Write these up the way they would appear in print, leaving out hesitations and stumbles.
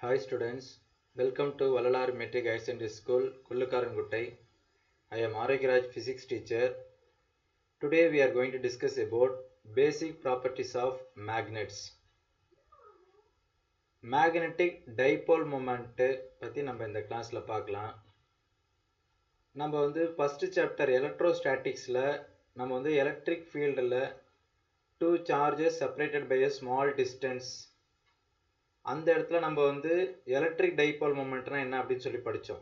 Hi students, welcome to Valalar Metric Higher Secondary School, Kullukaranguttai. I am Aragraj physics teacher. Today we are going to discuss about basic properties of magnets. Magnetic dipole moment பத்தி நம்ம இந்த கிளாஸ்ல பார்க்கலாம். நம்ம first chapter electrostaticsல நம்ம electric fieldல two charges separated by a small distance அந்த இடத்துல நம்ம electric dipole momentனா என்ன அப்படினு சொல்லி படிச்சோம்.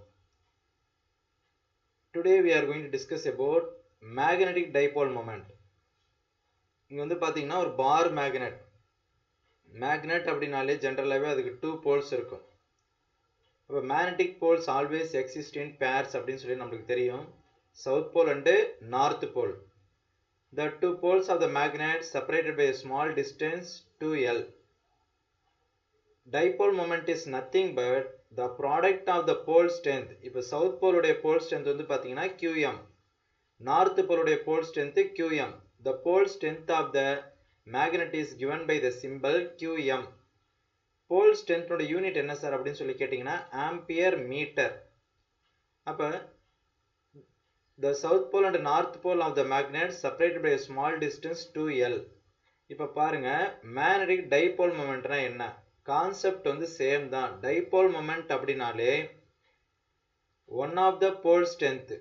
Today we are going to discuss about magnetic dipole moment. இங்க பாத்தீங்கன்னா ஒரு bar magnet. Magnet அப்படினாலே ஜெனரலாவே அதுக்கு two poles இருக்கும். அப்ப magnetic poles always exist in pairs அப்படினு சொல்லி நமக்கு தெரியும். South pole and north pole. The two poles of the magnet separated by a small distance 2L. Dipole moment is nothing but the product of the pole strength. இப்ப south pole உடைய pole strength பாத்தீங்கன்னா qm, north pole உடைய pole strength qm. The pole strength of the magnet is given by the symbol qm. Pole strength உடைய unit என்ன sir அப்படினு சொல்லி கேட்டிங்கன்னா ampere meter. அப்ப the south pole and north pole of the magnet separated by a small distance 2L. இப்ப பாருங்க magnetic dipole momentனா என்ன? Concept same தான். டைபோல் மொமெண்ட் அப்படினாலே one of the pole strength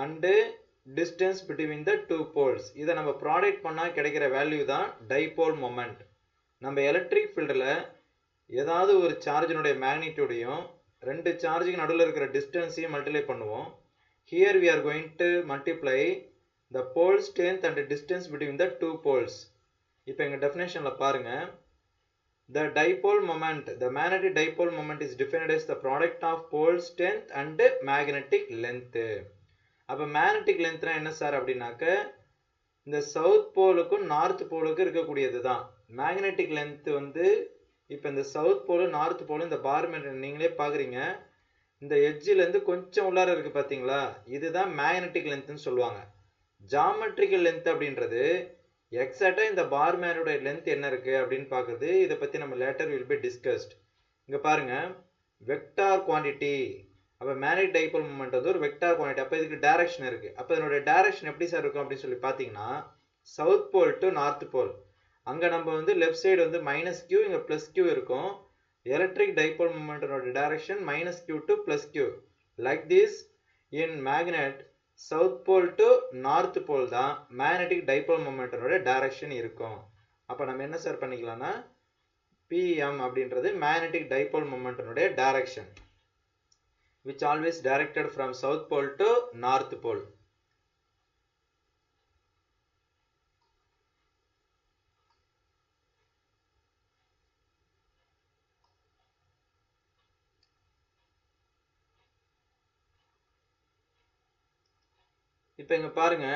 and distance between the two poles. இதை நம்ம product பண்ணா கிடைக்கிற value தான் டைபோல் மொமெண்ட். நம்ம எலக்ட்ரிக் ஃபீல்டில் ஏதாவது ஒரு சார்ஜினுடைய மேக்னிடியூடையும் ரெண்டு சார்ஜுக்கு நடுவில் இருக்கிற டிஸ்டன்ஸையும் மல்டிப்ளை பண்ணுவோம். Here we are going to multiply the pole strength and distance between the two poles. இப்போ எங்க டெஃபினேஷன்ல பாருங்க. The dipole moment, the magnetic dipole moment is defined as the product of pole strength and magnetic length. அப்ப magnetic length என்ன sir அப்படினாக்க இந்த south போலுக்கும் north போலுக்கும் இருக்கக்கூடியது தான் magnetic length. இப்ப இந்த சவுத் போல் நார்த் போல் இந்த பார் நீங்களே பாக்குறீங்க. இந்த எட்ஜில இருந்து கொஞ்சம் உள்ளார இருக்கு பாத்தீங்களா, இதுதான் magnetic length ன்னு சொல்லுவாங்க. geometrical length அப்படின்றது எக்ஸாக்ட்டா இந்த பார் மேனோட லென்த் என்ன இருக்கு அப்படின்னு பாக்குறது. இத பத்தி நம்ம லேட்டர் will be discussed. இங்க பாருங்க வெக்டார் குவாண்டிட்டி. அப்ப magnetic dipole moment ஒரு வெக்டார் குவாண்டிட்டி. அப்ப இதுக்கு டைரக்ஷன் இருக்கு. அப்ப இதனோட டைரக்ஷன் எப்படி சார் இருக்கும் அப்படி சொல்லி பாத்தீங்கன்னா south pole to north pole. அங்க நம்ம லெஃப்ட் சைடு -q, இங்க +q இருக்கும். எலக்ட்ரிக் டைபோல் மொமெண்டோட direction -q to +q. Like this in magnet south pole to north pole தான் மேக்னெட்டிக் டைபோல் மொமெண்டோட டைரக்ஷன் இருக்கும். அப்ப நம்ம என்ன சார் பண்ணிக்கலாம்னா pm அப்படின்றது மேக்னெட்டிக் டைபோல் மொமெண்டோட direction which always directed from south pole to north pole. இப்ப இங்க பாருங்க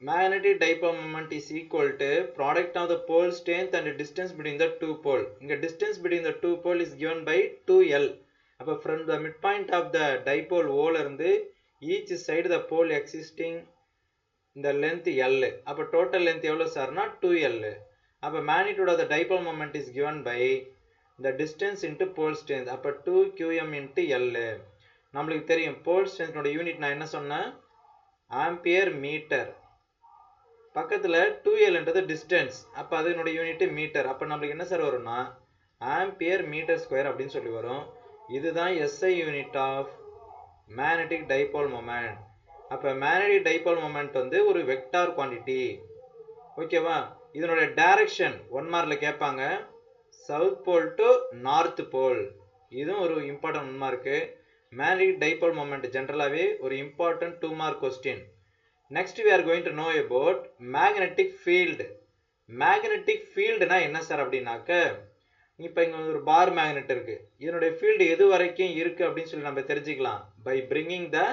magnetic dipole moment is equal to product of the pole strength and distance between the two pole. இங்க distance between the two pole is given by 2L. அப்ப from the midpoint of the dipole O ல இருந்து each side the pole existing the length L. அப்ப total length எவ்வளவு சார்னா 2L. அப்ப magnitude of the dipole moment is given by the distance into pole strength. அப்ப 2qm into L. நம்மளுக்கு தெரியும் pole strength ஓட யூனிட் நான் என்ன சொன்னேன், ஆம்பியர் மீட்டர். பக்கத்துல 2L என்றது டிஸ்டன்ஸ். அப்ப அதனோட யூனிட் மீட்டர். அப்ப நமக்கு என்ன சார் வரும்னா ஆம்பியர் மீட்டர் ஸ்கொயர் அப்படின்னு சொல்லி வரும். இதுதான் SI unit of magnetic dipole moment. அப்ப மேக்னெட்டிக் டைபோல் மொமெண்ட் ஒரு வெக்டார் குவாண்டிட்டி. ஓகேவா? இதனோட டைரக்ஷன் 1 மார்க்ல கேட்பாங்க. South pole to north pole. இதுவும் ஒரு important 1 mark. magnetic dipole moment ஜெனரலாவே ஒரு important 2 mark question. next we are going to know about magnetic field. magnetic fieldனா என்ன சார் அப்படினாக்க இப்போ இங்க ஒரு பார் மேக்னெட் இருக்கு. இதனுடைய ஃபீல்ட் எது வரைக்கும் இருக்கு அப்படினு சொல்லி நம்ம தெரிஞ்சிக்கலாம் by bringing the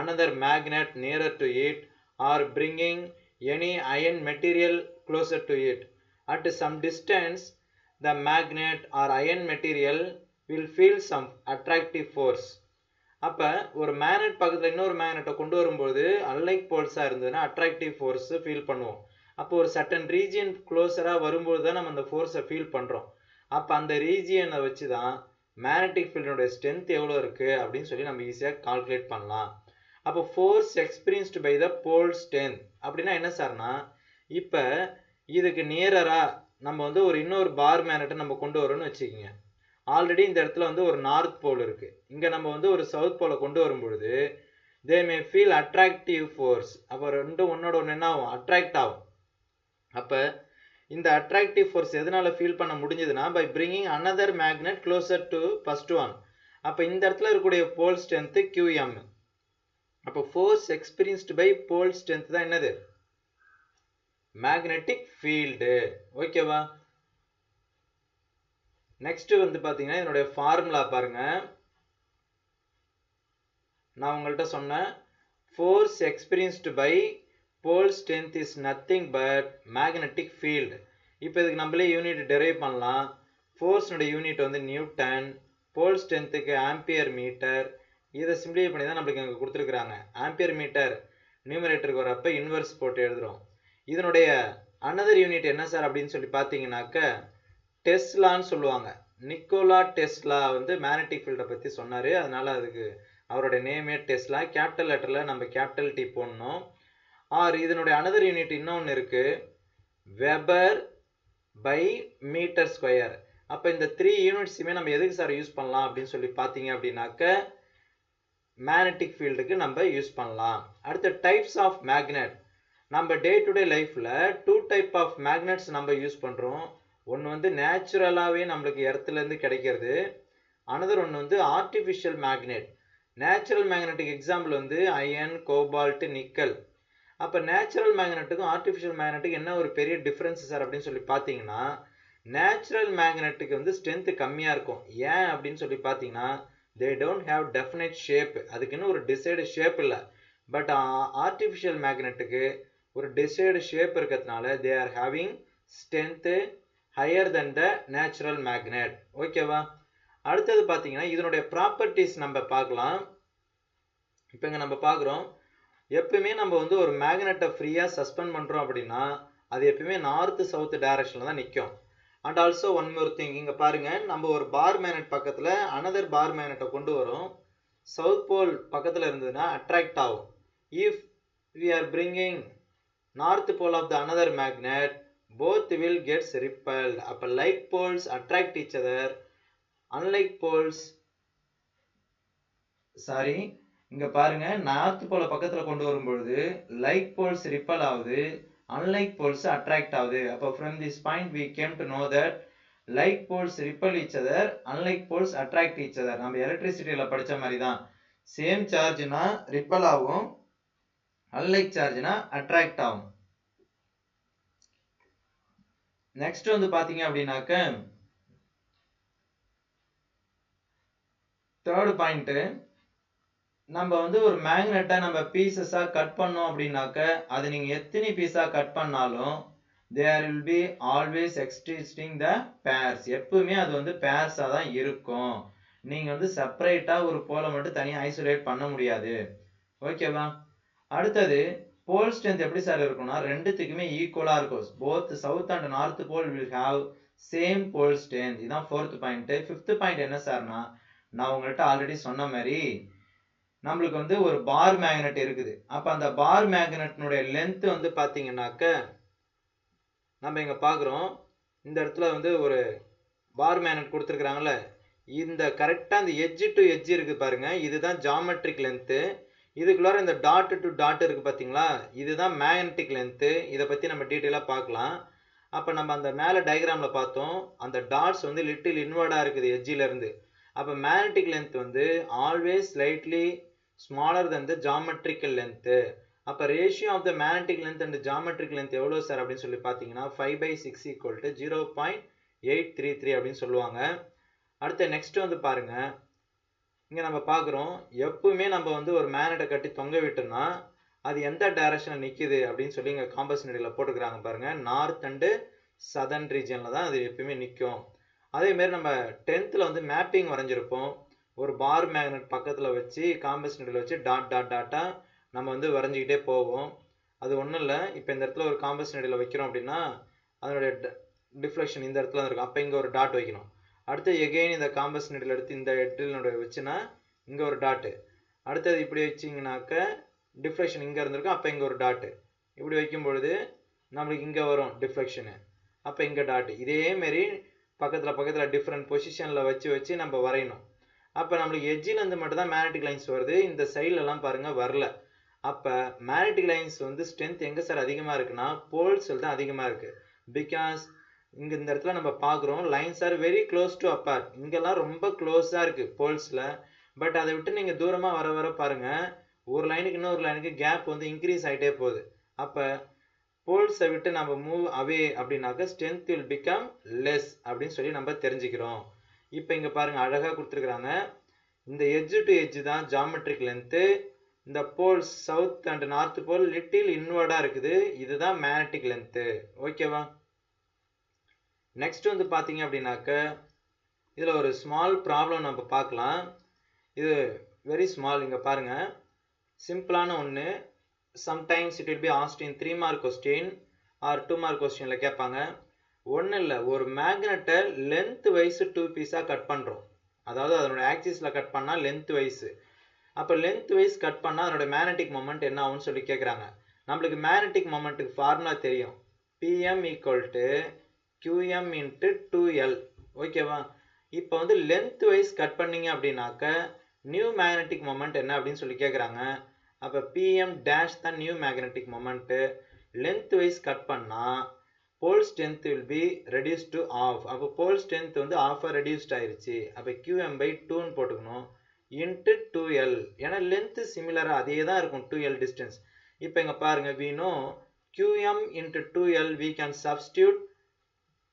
another magnet nearer to it or bringing any iron material closer to it. At some distance the magnet or iron material will feel some attractive force. அப்ப ஒரு மேக்னெட் பக்கத்துல இன்னொரு மேக்னெட்டை கொண்டு வரும்போது அன்லைக் போல்ஸா இருந்ததுன்னா attractive force feel பண்ணுவோம். அப்போ ஒரு சர்டன் ரீஜியன் க்ளோஸரா வரும்போது தான் நம்ம அந்த ஃபோர்ஸை ஃபீல் பண்றோம். அப்போ அந்த ரீஜியனை வச்சு தான் மேக்னெட்டிக் ஃபீல்டோட ஸ்ட்ரென்த் எவ்வளோ இருக்குது அப்படின்னு சொல்லி நம்ம ஈஸியாக கால்குலேட் பண்ணலாம். அப்போ force experienced by the pole strength அப்படின்னா என்ன சார்னா, இப்போ இதுக்கு நியரராக நம்ம வந்து ஒரு இன்னொரு பார் மேக்னெட்டை நம்ம கொண்டு வரோம்னு வச்சுக்கோங்க. ஆல்ரெடி இந்த இடத்துல வந்து ஒரு நார்த் போல் இருக்குது, இங்கே நம்ம வந்து ஒரு சவுத் போலை கொண்டு வரும்பொழுது தே மே ஃபீல் அட்ராக்டிவ் ஃபோர்ஸ். அப்போ ரெண்டும் ஒன்னோட ஒன்று என்ன ஆகும், அட்ராக்ட் ஆகும். அப்போ இந்த அட்ராக்டிவ் ஃபோர்ஸ் எதனால ஃபீல் பண்ண முடிஞ்சதுன்னா, by bringing another magnet closer to first one. அப்போ இந்த இடத்துல இருக்கக்கூடிய போல் ஸ்ட்ரென்த் QM. அப்போ force experienced by pole strength தான் என்னது, மேக்னெட்டிக் ஃபீல்டு. ஓகேவா? நெக்ஸ்ட் வந்து பார்த்தீங்கன்னா இதனுடைய ஃபார்முலா பாருங்க. நான் உங்கள்கிட்ட சொன்னேன் force experienced by pole strength is nothing but magnetic field. இப்போ இதுக்கு நம்மளே யூனிட் டெரைவ் பண்ணலாம். ஃபோர்ஸ்னுடைய யூனிட் வந்து நியூட்டன், போல் ஸ்ட்ரென்த்துக்கு ஆம்பியர் மீட்டர். இதை சிம்பிளிஃபை பண்ணி தான் நம்மளுக்கு இங்கே கொடுத்துருக்குறாங்க. ஆம்பியர் மீட்டர் நியூமரேட்டருக்கு வரப்போ இன்வெர்ஸ் போட்டு எழுதுகிறோம். இதனுடைய அனதர் யூனிட் என்ன சார் அப்படின்னு சொல்லி பார்த்தீங்கன்னாக்க டெஸ்லான்னு சொல்லுவாங்க. நிக்கோலா டெஸ்லா வந்து மேக்னெட்டிக் ஃபீல்டை பற்றி சொன்னார், அதனால அதுக்கு அவரோட நேமே டெஸ்லா. கேபிட்டல் லெட்டரில் நம்ம கேபிட்டல் டி போடணும். இதனுடைய அனதர் யூனிட் இன்னொன்று இருக்குது, வெபர் பை மீட்டர் ஸ்கொயர். அப்போ இந்த 3 யூனிட்ஸுமே நம்ம எதுக்கு சார் யூஸ் பண்ணலாம் அப்படின்னு சொல்லி பார்த்தீங்க அப்படின்னாக்க மேக்னெட்டிக் ஃபீல்டுக்கு நம்ம யூஸ் பண்ணலாம். அடுத்த டைப்ஸ் ஆஃப் மேக்னெட். நம்ம டே டு டே லைஃப்பில் 2 டைப் ஆஃப் மேக்னெட்ஸ் நம்ம யூஸ் பண்ணுறோம். ஒன்று வந்து நேச்சுரலாகவே நம்மளுக்கு எர்த்துலேருந்து கிடைக்கிறது, அனதர் ஒன்று வந்து artificial magnet. Natural magnetic example வந்து அயன், கோபால்ட், நிக்கல். அப்போ நேச்சுரல் மேக்னெட்டுக்கும் ஆர்டிஃபிஷியல் மேக்னெட்டுக்கு என்ன ஒரு பெரிய டிஃப்ரென்ஸ் சார் அப்படின்னு சொல்லி பார்த்தீங்கன்னா, நேச்சுரல் மேக்னெட்டுக்கு வந்து ஸ்ட்ரென்த்து கம்மியாக இருக்கும். ஏன் அப்படின்னு சொல்லி பார்த்தீங்கன்னா, they don't have definite shape. அதுக்குன்னு ஒரு டிசைடு ஷேப் இல்லை. பட் ஆர்டிஃபிஷியல் மேக்னெட்டுக்கு ஒரு டிசைடு ஷேப் இருக்கிறதுனால they are having strength higher then the natural magnet. ஓகேவா? அடுத்தது பார்த்தீங்கன்னா இதனுடைய ப்ராப்பர்ட்டிஸ் நம்ம பார்க்கலாம். இப்போ இங்கே நம்ம பார்க்குறோம், எப்பவுமே நம்ம வந்து ஒரு மேக்னெட்டை ஃப்ரீயாக சஸ்பெண்ட் பண்ணுறோம் அப்படின்னா அது எப்பவுமே நார்த்து சவுத்து டைரக்ஷனில் தான் நிற்கும். And also one more thing, இங்கே பாருங்கள், நம்ம ஒரு பார் மேக்னெட் பக்கத்தில் அனதர் பார் மேக்னெட்டை கொண்டு வரோம். சவுத் போல் பக்கத்தில் இருந்ததுன்னா அட்ராக்ட் ஆகும். If we are bringing north pole of the another magnet both will gets repelled. அப்போ like poles attract each other, unlike poles இங்க பாருங்க, நார்த் போல பக்கத்துல கொண்டு வரும்பொழுது லைக் போல்ஸ் ரிப்பல் ஆகுது, அன்லைக் போல்ஸ் அட்ராக்ட் ஆகுது. அப்போ from this point we came to know that like poles repel each other, unlike poles attract each other. நம்ம எலக்ட்ரிசிட்டியில படிச்ச மாதிரி தான், சேம் சார்ஜ்னா ரிப்பல் ஆகும், அன்லைக் சார்ஜ்னா அட்ராக்ட் ஆகும். நெக்ஸ்ட் வந்து பாத்தீங்க அப்படின்னாக்க தேர்ட் பாயிண்ட், நம்ம வந்து ஒரு மேக்னெட்டை நம்ம பீசஸாக கட் பண்ணோம் அப்படின்னாக்க அது நீங்கள் எத்தனை பீஸாக கட் பண்ணாலும் there will be always existing the pairs. எப்பவுமே அது வந்து பேர்ஸாக தான் இருக்கும். நீங்கள் வந்து செப்பரேட்டாக ஒரு போலை மட்டும் தனியாக ஐசோலேட் பண்ண முடியாது. ஓகேவா? அடுத்தது போல் ஸ்ட்ரென்த் எப்படி சார் இருக்கும்னா ரெண்டுத்துக்குமே ஈக்குவலாக இருக்கும். Both south and north pole will have same pole strength. இதுதான் ஃபோர்த் பாயிண்ட். ஃபிஃப்த் பாயிண்ட் என்ன சார்னா, நான் உங்கள்கிட்ட ஆல்ரெடி சொன்ன மாதிரி நம்மளுக்கு வந்து ஒரு பார் மேக்னெட் இருக்குது. அப்போ அந்த பார் மேக்னெட்னுடைய லென்த் வந்து பார்த்தீங்கன்னாக்க நம்ம இங்கே பார்க்குறோம், இந்த இடத்துல வந்து ஒரு பார் மேக்னெட் கொடுத்துருக்குறாங்கல்ல, இந்த கரெக்டாக இந்த எட்ஜ் டு எட்ஜ் இருக்குது பாருங்க, இதுதான் ஜாமெட்ரிக் லென்த்து. இதுக்குள்ளார இந்த டாட் டு டாட் இருக்குது பார்த்தீங்களா, இதுதான் மேக்னெட்டிக் லென்த்து. இதை பற்றி நம்ம டீட்டெயிலாக பார்க்கலாம். அப்போ நம்ம அந்த மேலே டயக்ராமில் பார்த்தோம், அந்த டாட்ஸ் வந்து லிட்டில் இன்வர்டாக இருக்குது எட்ஜிலேருந்து. அப்போ மேக்னெட்டிக் லென்த் வந்து always slightly smaller than the geometrical length. அப்போ ratio of the magnetic length and geometric length எவ்வளோ சார் அப்படின்னு சொல்லி பார்த்தீங்கன்னா 5/6 = 0.833 அப்படின்னு சொல்லுவாங்க. அடுத்த நெக்ஸ்ட் வந்து பாருங்க, இங்கே நம்ம பார்க்குறோம், எப்பவுமே நம்ம வந்து ஒரு மேக்னெட்டை கட்டி தொங்க விட்டோம்னா அது எந்த டைரக்ஷனில் நிற்கிது அப்படின்னு சொல்லி இங்கே காம்பஸ் நெடியில் போட்டுக்கிறாங்க பாருங்க, நார்த் அண்டு சதர்ன் ரீஜனில் தான் அது எப்பவுமே நிற்கும். அதேமாரி நம்ம 10th வந்து மேப்பிங் வரைஞ்சிருப்போம், ஒரு பார் மேக்னெட் பக்கத்தில் வச்சு காம்பஸ் நெடியில் வச்சு டாட் டாட் டாட்டாக நம்ம வந்து வரைஞ்சிக்கிட்டே போவோம். அது ஒன்றும் இல்லை, இப்போ இந்த இடத்துல ஒரு காம்பஸ் நெடியில் வைக்கிறோம் அப்படின்னா அதனுடைய டிஃப்ளெக்ஷன் இந்த இடத்துல இருக்கும். அப்போ இங்கே ஒரு டாட் வைக்கணும். அடுத்து எகெயின் இந்த காம்பஸ் நீடில் எடுத்து இந்த ஹெட்டில் வச்சுன்னா இங்கே ஒரு டாட்டு. அடுத்தது இப்படி வச்சிங்கனாக்க டிஃப்ளெக்ஷன் இங்கே இருந்திருக்கும். அப்போ இங்கே ஒரு டாட்டு. இப்படி வைக்கும் பொழுது நம்மளுக்கு இங்கே வரும் டிஃப்ளெக்ஷனு. அப்போ இங்கே டாட்டு. இதேமாரி பக்கத்தில் டிஃப்ரெண்ட் பொசிஷனில் வச்சு நம்ம வரையணும். அப்போ நம்மளுக்கு எட்ஜிலேருந்து மட்டும் தான் மேக்னெட்டிக் லைன்ஸ் வருது. இந்த சைட்லலாம் பாருங்கள் வரல. அப்போ மேக்னெட்டிக் லைன்ஸ் வந்து ஸ்ட்ரென்த் எங்கே சார் அதிகமாக இருக்குன்னா போல்ஸில் தான் அதிகமாக இருக்குது. பிகாஸ் இங்கே இந்த இடத்துல நம்ம பார்க்குறோம் lines are very close to apart. இங்கெல்லாம் ரொம்ப க்ளோஸாக இருக்குது போல்ஸில். பட் அதை விட்டு நீங்கள் தூரமாக வர பாருங்கள் ஒரு லைனுக்கு இன்னொரு லைனுக்கு கேப் வந்து இன்க்ரீஸ் ஆகிட்டே போகுது. அப்போ போல்ஸை விட்டு நம்ம மூவ் அவே அப்படின்னாக்க ஸ்ட்ரென்த் வில் பிகம் லெஸ் அப்படின்னு சொல்லி நம்ம தெரிஞ்சுக்கிறோம். இப்போ இங்கே பாருங்கள் அழகாக கொடுத்துருக்குறாங்க. இந்த எட்ஜ் டு எட்ஜ் தான் ஜாமெட்ரிக் லென்த்து. இந்த poles south and north pole little இன்வர்டாக இருக்குது. இதுதான் மேக்னெட்டிக் லென்த்து. ஓகேவா? நெக்ஸ்ட் வந்து பார்த்தீங்க அப்படின்னாக்க இதில் ஒரு ஸ்மால் ப்ராப்ளம் நம்ம பார்க்கலாம். இது வெரி ஸ்மால். இங்கே பாருங்கள் சிம்பிளான ஒன்று. Sometimes it will be asked in 3 mark question or 2 mark கொஸ்டினில் கேட்பாங்க. ஒன்றும் இல்லை, ஒரு மேக்னெட்டை லென்த் வைஸு 2 பீஸாக கட் பண்ணுறோம். அதாவது அதனோட ஆக்சிஸில் கட் பண்ணால் லென்த் வைஸு. அப்போ லென்த் வைஸ் கட் பண்ணால் அதனோட மேக்னெட்டிக் மொமெண்ட் என்ன ஆகும்னு சொல்லி கேட்குறாங்க. நம்மளுக்கு மேக்னெட்டிக் மொமெண்ட்டுக்கு ஃபார்முலா தெரியும். PM equal to QM into 2L. ஓகேவா? இப்போ வந்து லென்த் வைஸ் கட் பண்ணிங்க அப்படின்னாக்க நியூ மேக்னெட்டிக் மொமெண்ட் என்ன அப்படின்னு சொல்லி கேட்குறாங்க. அப்போ PM டேஷ் தான் new magnetic moment. Length wise cut பண்ணால் pole strength will be reduce to half. அப்போ போல் ஸ்ட்ரென்த் வந்து ஆஃபாக ரெடியூஸ்ட் ஆயிடுச்சு. அப்போ QM/2ன்னு போட்டுக்கணும் இன்ட்டு 2L. ஏன்னா லென்த்து சிமிலராக அதே தான் இருக்கும் 2L டிஸ்டன்ஸ். இப்போ இங்கே பாருங்கள் we know QM into 2L we can substitute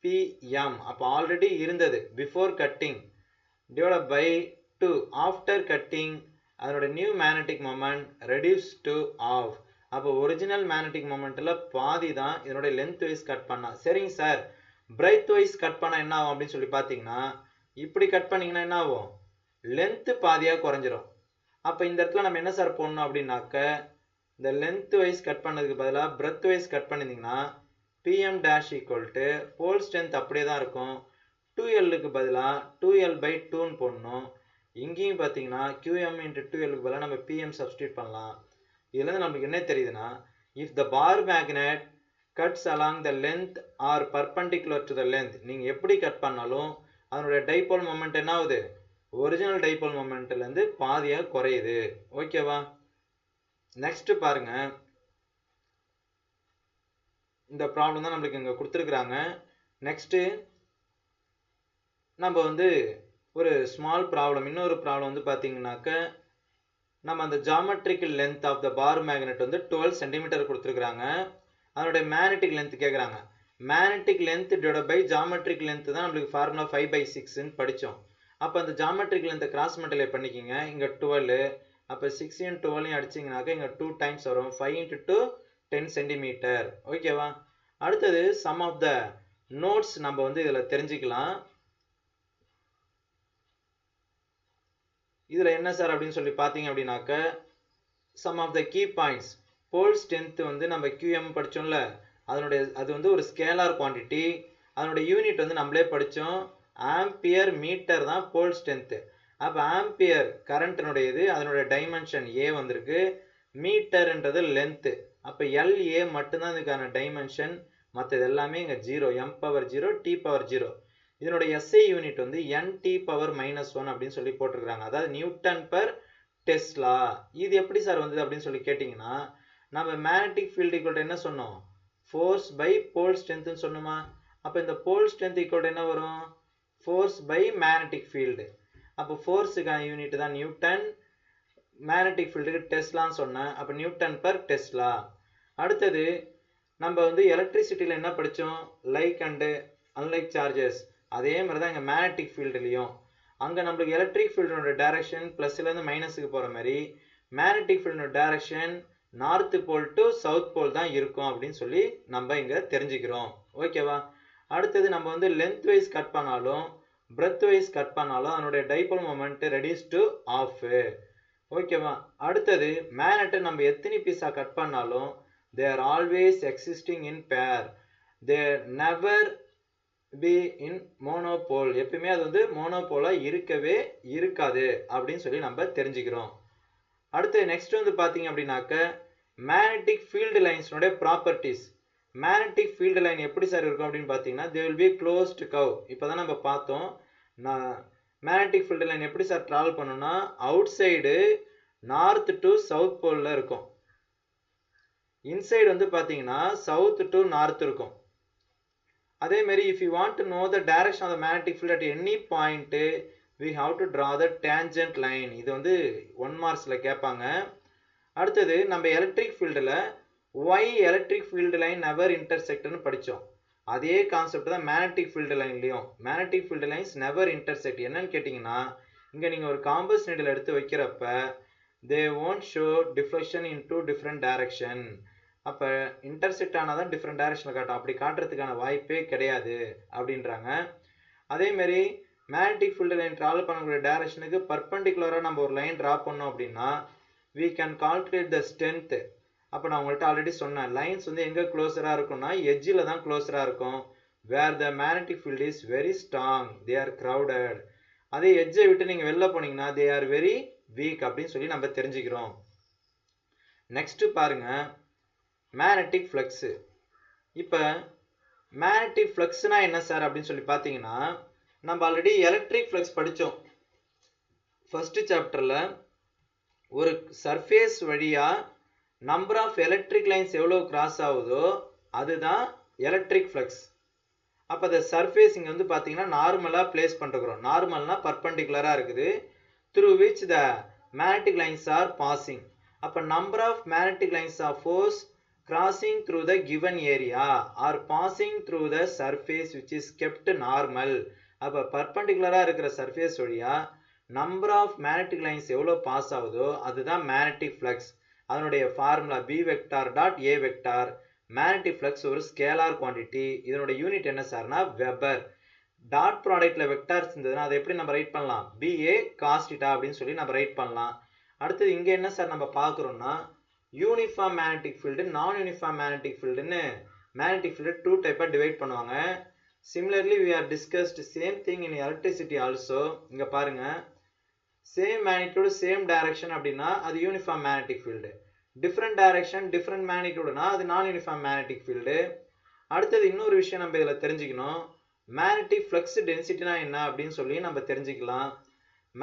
PM. அப்போ ஆல்ரெடி இருந்தது before cutting divide by 2 after cutting. அதனோட new magnetic moment reduce to half. அப்போ ஒரிஜினல் மேக்னெட்டிக் மொமெண்ட்டில் பாதி தான் இதனோட லென்த் வைஸ் கட் பண்ணால். சரிங்க சார், பிரைத் வைஸ் கட் பண்ணால் என்ன ஆகும் அப்படின்னு சொல்லி பார்த்தீங்கன்னா இப்படி கட் பண்ணிங்கன்னா என்ன ஆகும், லென்த்து பாதியாக குறைஞ்சிரும். அப்போ இந்த இடத்துல நம்ம என்ன சார் போடணும் அப்படின்னாக்க இந்த லென்த் வைஸ் கட் பண்ணதுக்கு பதிலாக பிரெத் வைஸ் கட் பண்ணியிருந்தீங்கன்னா PM dash equal to pole strength அப்படியே தான் இருக்கும். 2Lக்கு பதிலாக 2L/2ன்னு போடணும். இங்கேயும் பார்த்தீங்கன்னா QM இன்ட்டு 2Lக்கு பதிலாக நம்ம PM சப்ஸ்டியூட் பண்ணலாம். இதுலேருந்து நமக்கு என்ன தெரியுதுன்னா if the bar magnet cuts along the length or perpendicular to the length, நீங்கள் எப்படி கட் பண்ணாலும் அதனுடைய டைபோல் மொமெண்ட் என்ன ஆகுது, ஒரிஜினல் டைபோல் மொமெண்ட்லேருந்து பாதியாக குறையுது. ஓகேவா? நெக்ஸ்ட் பாருங்க, இந்த ப்ராப்ளம் தான் நம்மளுக்கு இங்கே கொடுத்துருக்குறாங்க. நெக்ஸ்ட்டு நம்ம வந்து ஒரு ஸ்மால் ப்ராப்ளம், இன்னொரு ப்ராப்ளம் வந்து பார்த்தீங்கன்னாக்க நம்ம அந்த geometrical length of the bar magnet வந்து 12 சென்டிமீட்டர் கொடுத்துருக்குறாங்க. அதனுடைய மேக்னெட்டிக் லென்த் கேட்குறாங்க. Magnetic length divide by geometric length தான் நம்மளுக்கு ஃபார்முலா 5/6ன்னு படித்தோம். அப்போ அந்த ஜாமெட்ரிக் லென்த்தை கிராஸ் மல்டிப்ளை பண்ணிக்கிங்க. இங்கே 12, அப்போ 6 12 அடிச்சிங்கனாக்க இங்கே 2 டைம்ஸ் வரும். 5 × 2 10 சென்டிமீட்டர். ஓகேவா? அடுத்தது சம் ஆஃப் த நோட்ஸ் நம்ம வந்து இதில் தெரிஞ்சுக்கலாம். இதில் என்ன சார் அப்படின்னு சொல்லி பார்த்தீங்க அப்படின்னாக்க some of the key points. Pole strength வந்து நம்ம QM படித்தோம்ல, அது வந்து ஒரு ஸ்கேலார் குவான்டிட்டி. அதனுடைய யூனிட் வந்து நம்மளே படித்தோம், ஆம்பியர் மீட்டர் தான் போல் ஸ்ட்ரென்த்து. அப்போ ஆம்பியர் கரண்ட்னுடையது, அதனுடைய டைமென்ஷன் A வந்திருக்கு. மீட்டர்ன்றது லென்த்து. அப்போ LA மட்டும்தான் இதுக்கான டைமென்ஷன். மற்றது எல்லாமே இங்கே 0, m⁻0 t⁻0. இதனுடைய SI யூனிட் வந்து NT⁻−1 அப்படின்னு சொல்லி போட்டிருக்கிறாங்க. அதாவது நியூட்டன் பர் டெஸ்லா. இது எப்படி சார் வந்தது அப்படின்னு சொல்லி கேட்டிங்கன்னா நம்ம மேக்னெட்டிக் ஃபீல்டு ஈக்குவல் என்ன சொன்னோம், ஃபோர்ஸ் பை போல் ஸ்ட்ரென்த்னு சொன்னோமா. அப்போ இந்த போல் ஸ்ட்ரென்த் ஈக்குவல் என்ன வரும், ஃபோர்ஸ் பை மேக்னெட்டிக் ஃபீல்டு. அப்போ ஃபோர்ஸுக்கான யூனிட் தான் நியூட்டன், மேக்னெட்டிக் ஃபீல்டுக்கு டெஸ்லான்னு சொன்னேன். அப்போ நியூட்டன் பர் டெஸ்லா. அடுத்தது நம்ம வந்து எலக்ட்ரிசிட்டியில் என்ன படித்தோம், லைக் அண்டு அன்லைக் சார்ஜஸ். அதே மாதிரி தான் இங்கே மேக்னெட்டிக் ஃபீல்டுலேயும் அங்கே நம்மளுக்கு எலக்ட்ரிக் ஃபீல்டோட டைரக்ஷன் ப்ளஸ்லேருந்து மைனஸுக்கு போகிற மாதிரி மேக்னெட்டிக் ஃபீல்டோட direction north pole to south pole தான் இருக்கும் அப்படின்னு சொல்லி நம்ம இங்கே தெரிஞ்சுக்கிறோம். ஓகேவா? அடுத்தது நம்ம வந்து லென்த் வைஸ் கட் பண்ணாலும் பிரெத் வைஸ் கட் பண்ணாலும் அதனுடைய dipole moment reduce to half. ஓகேவா? அடுத்தது மேக்னெட்டை நம்ம எத்தனை பீஸாக கட் பண்ணாலும் they are always existing in pair. They never be in monopole. எப்பவுமே அது வந்து மோனோபோலா இருக்கவே இருக்காது அப்படின்னு சொல்லி நம்ம தெரிஞ்சுக்கிறோம். அடுத்து நெக்ஸ்ட் வந்து பாத்தீங்க அப்படின்னாக்க மேக்னெட்டிக் ஃபீல்டு லைன்ஸ்னுடைய ப்ராப்பர்ட்டிஸ். மேக்னெட்டிக் ஃபீல்டு லைன் எப்படி சார் இருக்கும் அப்படின்னு பார்த்தீங்கன்னா they will be closed curve. இப்போதான் நம்ம பார்த்தோம். மேக்னெட்டிக் ஃபீல்டு லைன் எப்படி சார் டிராவல் பண்ணும்னா outside north to south போல்ல இருக்கும். இன்சைடு வந்து பார்த்தீங்கன்னா சவுத் டு நார்த் இருக்கும். அதே மாதிரி if you want to know the direction of the magnetic field at any point we have to draw the tangent line. இது வந்து 1 மார்க்ஸ்ல கேட்பாங்க. அடுத்தது நம்ம எலக்ட்ரிக் ஃபீல்டில் why electric field line never intersect னு படிச்சோம். அதே கான்செப்ட் தான் மேக்னெட்டிக் ஃபீல்டு லைன்லயும். Magnetic field lines never intersect. என்னன்னு கேட்டிங்கன்னா இங்க நீங்க ஒரு காம்பஸ் நீடில் எடுத்து வைக்கிறப்ப they won't show deflection into different direction. அப்ப இன்டர்செக்ட் ஆனாதான் டிஃப்ரெண்ட் டைரக்ஷன்ல காட்டும். அப்படி காட்டுறதுக்கான வாய்ப்பே கிடையாது அப்படின்றாங்க. அதே மாதிரி மேக்னெட்டிக் ஃபீல்டு லைன் டிராவல் பண்ணக்கூடிய டைரக்ஷனுக்கு பர்பெண்டிகுலரா நம்ம ஒரு லைன் டிரா பண்ணோம் அப்படின்னா we can calculate the strength. அப்ப நான் உங்கள்ட்ட ஆல்ரெடி சொன்னேன் லைன்ஸ் வந்து எங்க க்ளோஸரா இருக்கும்னா எட்ஜில தான் க்ளோஸரா இருக்கும். where the magnetic field is very strong they are crowded. அதே எட்ஜை விட்டு நீங்க வெளில போனீங்கன்னா they are very weak அப்படின்னு சொல்லி நம்ம தெரிஞ்சுக்கிறோம். நெக்ஸ்ட் பாருங்க மேக்னெட்டிக் ஃப்ளக்ஸ். இப்போ மேக்னெட்டிக் ஃப்ளக்ஸ்னா என்ன சார் அப்படின்னு சொல்லி பார்த்தீங்கன்னா நம்ம ஆல்ரெடி எலக்ட்ரிக் ஃப்ளக்ஸ் படித்தோம். ஃபர்ஸ்ட் சாப்டர்ல ஒரு சர்ஃபேஸ் வழியா நம்பர் ஆஃப் எலக்ட்ரிக் லைன்ஸ் எவ்வளோ கிராஸ் ஆகுதோ அதுதான் எலக்ட்ரிக் ஃப்ளக்ஸ். அப்போ அந்த சர்ஃபேஸ் இங்கே வந்து பார்த்தீங்கன்னா நார்மலாக பிளேஸ் பண்ணிருக்கிறோம். நார்மல்னா பர்பெண்டிகுலராக இருக்குது. Through which the magnetic lines are passing. அப்போ number of magnetic lines of force crossing through the given area or passing through the surface which is kept normal. அப்ப பர்பெண்டிகுலரா இருக்கிற சர்ஃபேஸ் வழியா நம்பர் ஆஃப் மேக்னெட்டிக் லைன்ஸ் எவ்வளவு pass ஆகுதோ அதுதான் magnetic flux. அதனுடைய formula B vector dot A vector. Magnetic flux ஒரு scalar quantity. இதனுடைய unit என்ன சார்னா வெபர். டாட் ப்ராடக்ட்ல வெக்டார்ஸ் இருந்ததுன்னா அதை எப்படி நம்ம ரைட் பண்ணலாம் BA cos θ அப்படின்னு சொல்லி நம்ம ரைட் பண்ணலாம். அடுத்தது இங்க என்ன சார் நம்ம பார்க்குறோம்னா uniform magnetic field non uniform magnetic ஃபீல்டுன்னு மேக்னெட்டிக் ஃபீல்டு 2 டைப்பா டிவைட் பண்ணுவாங்க. Similarly we are discussed same thing in electricity also. இங்க பாருங்க சேம் மேக்னிடியூட் சேம் டைரக்ஷன் அப்படின்னா அது uniform magnetic field. Different direction different மேக்னிடியூட்னா அது நான் யூனிஃபார்ம் மேக்னெட்டிக் ஃபீல்டு. அடுத்தது இன்னொரு விஷயம் நம்ம இதில் தெரிஞ்சுக்கணும். மேக்னெட்டிக் ஃப்ளக்ஸ் டென்சிட்டினா என்ன அப்படின்னு சொல்லி நம்ம தெரிஞ்சுக்கலாம்.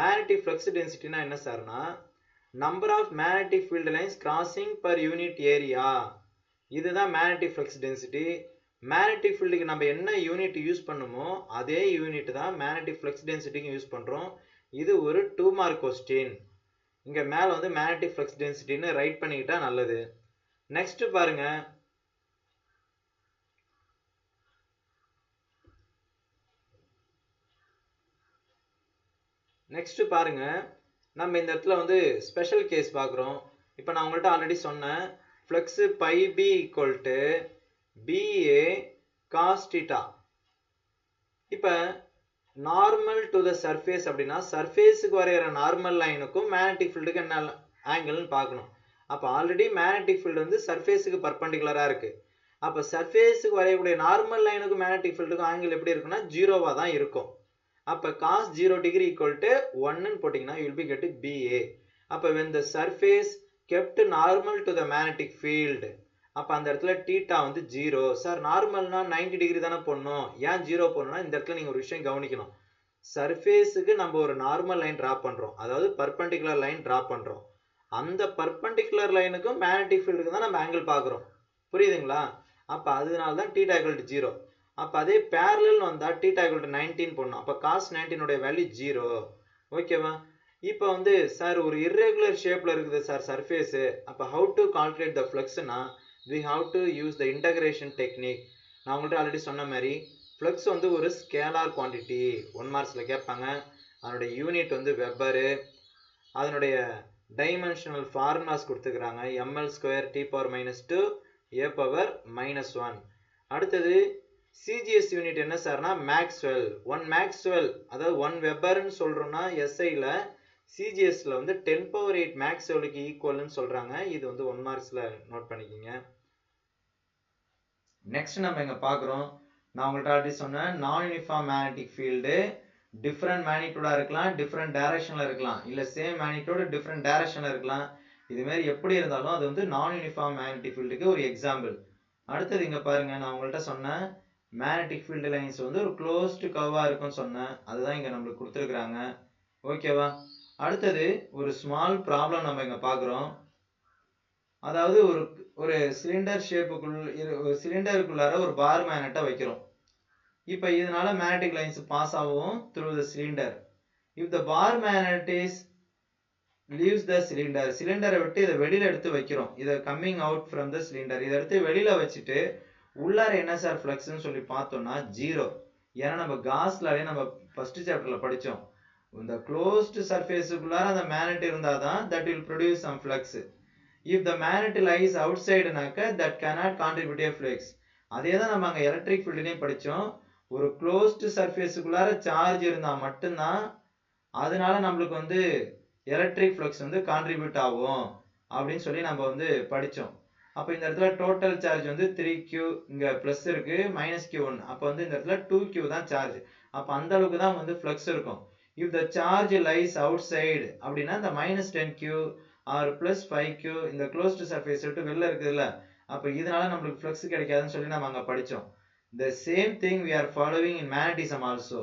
மேக்னெட்டிக் ஃப்ளக்ஸ் டென்சிட்டினா என்ன சார்னா number of magnetic field lines crossing per unit area. இதுதான் magnetic flux density. magnetic fieldக்கு நம்ம என்ன யூனிட் யூஸ் பண்ணுமோ அதே யூனிட் தான் magnetic flux densityக்கு யூஸ் பண்றோம். இது ஒரு 2 மார்க் क्वेश्चन. இங்க மேல வந்து magnetic flux densityன்னு ரைட் பண்ணிக்கிட்டா நல்லது. நெக்ஸ்ட் பாருங்க நம்ம இந்த இடத்துல வந்து ஸ்பெஷல் கேஸ் பார்க்குறோம். இப்போ நான் உங்கள்கிட்ட ஆல்ரெடி சொன்னேன் flux by B equal to BA cos θ. இப்போ நார்மல் டு த சர்ஃபேஸ் அப்படின்னா சர்ஃபேஸுக்கு வரைகிற நார்மல் லைனுக்கும் மேக்னெட்டிக் ஃபீல்டுக்கு என்ன ஆங்கிள்னு பார்க்கணும். அப்போ ஆல்ரெடி மேக்னெட்டிக் ஃபீல்டு வந்து சர்ஃபேஸுக்கு பர்பெண்டிகுலராக இருக்கு. அப்போ சர்ஃபேஸுக்கு வரையக்கூடிய நார்மல் லைனுக்கும் மேக்னெட்டிக் ஃபீல்டுக்கும் ஆங்கிள் எப்படி இருக்குன்னா ஜீரோவாக தான் இருக்கும். அப்ப cos 0 degree equal to 1 ன்னு போட்டீங்கன்னா you will be getting BA. அப்ப when the surface kept normal to the magnetic field அப்ப அந்த இடத்துல θ வந்து 0. சார் நார்மல்னா 90 டிகிரி தானே போடணும், ஏன் 0 போடணும்னா இந்த இடத்துல நீங்க ஒரு விஷயம் கவனிக்கணும். சர்ஃபேஸுக்கு நம்ம ஒரு நார்மல் லைன் டிரா பண்றோம், அதாவது பர்பெண்டிகுலர் லைன் டிரா பண்றோம். அந்த பர்பெண்டிகுலர் லைனுக்கும் மேக்னெட்டிக் ஃபீல்டுக்கு தான் நம்ம ஆங்கிள் பார்க்குறோம். புரியுதுங்களா? அப்ப அதனால தான் θ equal to 0. அப்ப அதே parallel வந்தா θ equal to 19 போடணும். அப்ப cos 19 உடைய வேல்யூ 0. ஓகேவா? இப்போ வந்து சார் ஒரு irregular ஷேப்ல இருக்குது சார் சர்ஃபேஸ். அப்ப how to calculate the fluxனா we have to use the integration technique. நான் உங்கள்ட்ட ஆல்ரெடி சொன்ன மாதிரி flux வந்து ஒரு ஸ்கேலார் குவாண்டிட்டி. 1 மார்க்ஸ்ல கேட்பாங்க. அதனுடைய யூனிட் வந்து வெபர். அதனுடைய டைமென்ஷனல் ஃபார்முலாஸ் கொடுத்துக்கிறாங்க. ml² T⁻⁻2 A⁻⁻1. அடுத்தது CGS யூனிட் என்ன சார்னா மேக்ஸ்வெல். 1 மேக்ஸ்வெல் அதாவது 1 வெபர்னு சொல்றோம்னா SIல CGSல வந்து 10⁸ மேக்ஸ்வெலுக்கு ஈக்குவல்னு சொல்றாங்க. இது வந்து 1 மார்க்ஸ்ல நோட் பண்ணிக்கங்க. நெக்ஸ்ட் நம்ம இங்க பார்க்குறோம் நான் உங்கள்ட்ட ஆல்ரெடி சொன்னேன், நான் யூனிஃபார்ம் மேக்னெட்டிக் ஃபீல்டு டிஃப்ரெண்ட் மேக்னிடியூடா இருக்கலாம், டிஃப்ரெண்ட் டைரக்ஷன்ல இருக்கலாம், இல்ல சேம் மேக்னிடியூட் டிஃப்ரெண்ட் டைரக்ஷன்ல இருக்கலாம். இது மாதிரி எப்படி இருந்தாலும் அது வந்து நான் யூனிஃபார்ம் மேக்னெட்டிக் ஃபீல்டுக்கு ஒரு எக்ஸாம்பிள். அடுத்தது இங்க பாருங்க, நான் உங்கள்ட்ட சொன்னேன் மேக்னெட்டிக் ஃபீல்டு லைன்ஸ் வந்து ஒரு க்ளோஸ்டு கர்வா இருக்கும்னு சொன்னேன். அதுதான் இங்க நம்மளுக்கு கொடுத்துருக்காங்க. ஓகேவா? அடுத்தது ஒரு ஸ்மால் ப்ராப்ளம் நம்ம இங்க பாக்குறோம். அதாவது ஒரு சிலிண்டர் சிலிண்டருக்குள்ளார ஒரு பார் மேக்னெட்டை வைக்கிறோம். இப்போ இதனால மேக்னெட்டிக் லைன்ஸ் பாஸ் ஆகும் through the cylinder. If the bar magnet is leaves the cylinder, சிலிண்டரை விட்டு இதை வெளியில எடுத்து வைக்கிறோம். இதை coming out from the cylinder, இதை எடுத்து வெளியில வச்சுட்டு உள்ளார என்ன சார் ஃப்ளக்ஸ்னு சொல்லி பார்த்தோம்னா ஜீரோ. ஏன்னா நம்ம காஸ்லாவே நம்ம ஃபர்ஸ்ட் சாப்டர்ல படிச்சோம், இந்த க்ளோஸ்டு சர்ஃபேஸுக்குள்ளார அந்த மேக்னெட் இருந்தாதான் that will produce some flux. If the magnet lies outside நாக்க that cannot contribute a flux. அதே தான் நம்ம அங்க எலக்ட்ரிக் ஃபீல்ட்லயும் படிச்சோம். ஒரு க்ளோஸ்டு சர்ஃபேஸுக்குள்ளார சார்ஜ் இருந்தா மட்டும்தான் அதனால நம்மளுக்கு வந்து எலக்ட்ரிக் ஃப்ளக்ஸ் வந்து கான்ட்ரிபியூட் ஆகும் அப்படின்னு சொல்லி நம்ம வந்து படிச்சோம். அப்போ இந்த இடத்துல டோட்டல் சார்ஜ் வந்து 3q, இங்க பிளஸ் இருக்கு, மைனஸ் q1. அப்போ வந்து இந்த இடத்துல 2q தான் சார்ஜ். அப்போ அந்த அளவுக்கு தான் வந்து ஃப்ளக்ஸ் இருக்கும். If the charge lies out side அப்படின்னா இந்த minus 10q R plus 5q இந்த க்ளோஸ்டு சர்ஃபேஸ் விட்டு வெளில இருக்குதுல்ல, அப்போ இதனால நம்மளுக்கு ஃப்ளக்ஸ் கிடைக்காதுன்னு சொல்லி நம்ம அங்க படிச்சோம். The same thing we are following in magnetism also.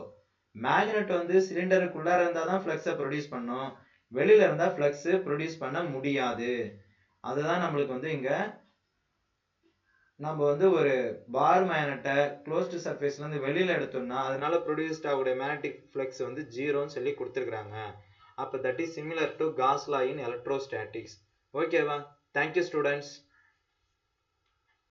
Magnet வந்து சிலிண்டருக்குள்ளார இருந்தா தான் ஃப்ளக்ஸை ப்ரொடியூஸ் பண்ணும், வெளியில இருந்தா ஃப்ளக்ஸ் ப்ரொடியூஸ் பண்ண முடியாது. அதுதான் நம்மளுக்கு வந்து இங்க நம்ம வந்து ஒரு பார் மேக்னெட்டை க்ளோஸ்டு சர்ஃபேஸ்ல இருந்து வெளியில எடுத்தோம்னா அதனால ப்ரொடியூஸ்ட் ஆகக்கூடிய மேக்னெட்டிக் ஃப்ளக்ஸ் வந்து ஜீரோன்னு சொல்லி கொடுத்துருக்காங்க. அப்போ that is similar to Gauss law in electrostatics. ஓகேவா? Thank you students.